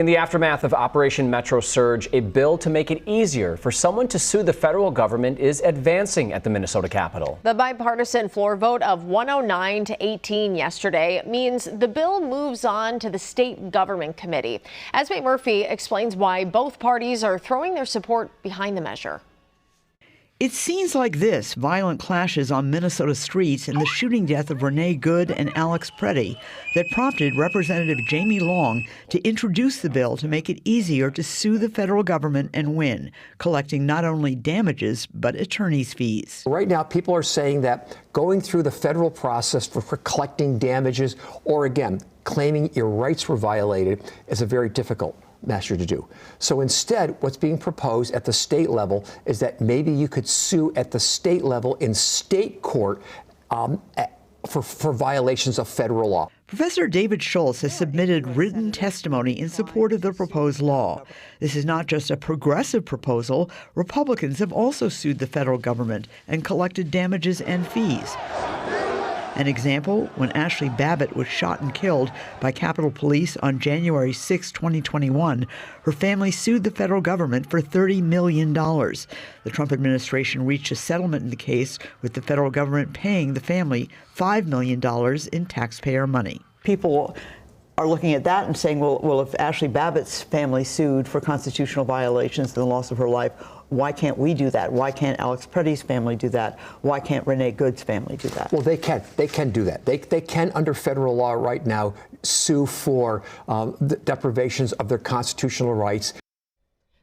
In the aftermath of Operation Metro Surge, a bill to make it easier for someone to sue the federal government is advancing at the Minnesota Capitol. The bipartisan floor vote of 109 to 18 yesterday means the bill moves on to the state government committee. Esme Murphy explains why both parties are throwing their support behind the measure. It's scenes like this, violent clashes on Minnesota streets and the shooting death of Renee Good and Alex Pretti, that prompted Representative Jamie Long to introduce the bill to make it easier to sue the federal government and win, collecting not only damages, but attorney's fees. Right now, people are saying that going through the federal process for collecting damages or, again, claiming your rights were violated is a very difficult measure to do. So instead, what's being proposed at the state level is that maybe you could sue at the state level in state court for violations of federal law. Professor David Schultz has submitted written testimony in support of the proposed law. This is not just a progressive proposal. Republicans have also sued the federal government and collected damages and fees. An example, when Ashley Babbitt was shot and killed by Capitol Police on January 6, 2021, her family sued the federal government for $30 million. The Trump administration reached a settlement in the case, with the federal government paying the family $5 million in taxpayer money. People are looking at that and saying, well, if Ashley Babbitt's family sued for constitutional violations and the loss of her life, why can't we do that? Why can't Alex Pretti's family do that? Why can't Renee Good's family do that? Well, they can. They can do that. They can, under federal law right now, sue for the deprivations of their constitutional rights.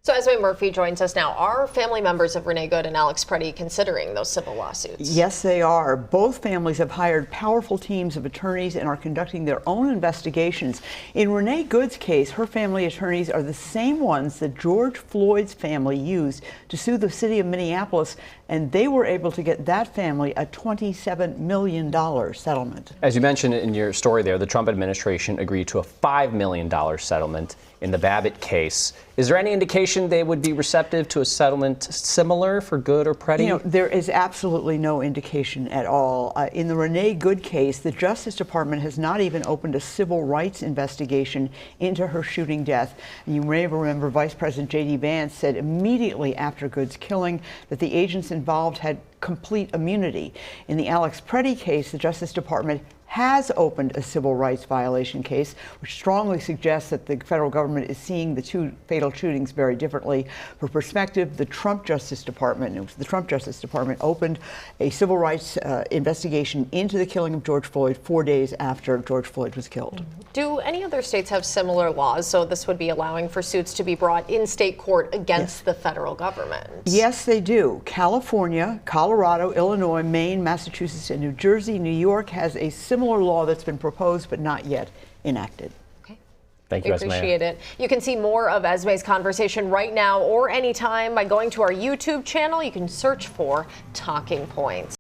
So Esme Murphy joins us now. Are family members of Renee Good and Alex Pretti considering those civil lawsuits? Yes, they are. Both families have hired powerful teams of attorneys and are conducting their own investigations. In Renee Good's case, her family attorneys are the same ones that George Floyd's family used to sue the city of Minneapolis, and they were able to get that family a $27 million settlement. As you mentioned in your story there, the Trump administration agreed to a $5 million settlement in the Babbitt case. Is there any indication they would be receptive to a settlement similar for Good or Pretti? You know, there is absolutely no indication at all. In the Renee Good case, the Justice Department has not even opened a civil rights investigation into her shooting death. And you may remember Vice President J.D. Vance said immediately after Good's killing that the agents involved had complete immunity. In the Alex Pretti case, the Justice Department has opened a civil rights violation case, which strongly suggests that the federal government is seeing the two fatal shootings very differently. For perspective, the Trump Justice Department opened a civil rights investigation into the killing of George Floyd 4 days after George Floyd was killed. Do any other states have similar laws? So this would be allowing for suits to be brought in state court against the federal government? Yes, they do. California, Colorado, Illinois, Maine, Massachusetts, and New Jersey. New York has a similar law that's been proposed but not yet enacted. Okay. Thank you, Esme. Appreciate it. You can see more of Esme's conversation right now or anytime by going to our YouTube channel. You can search for Talking Points.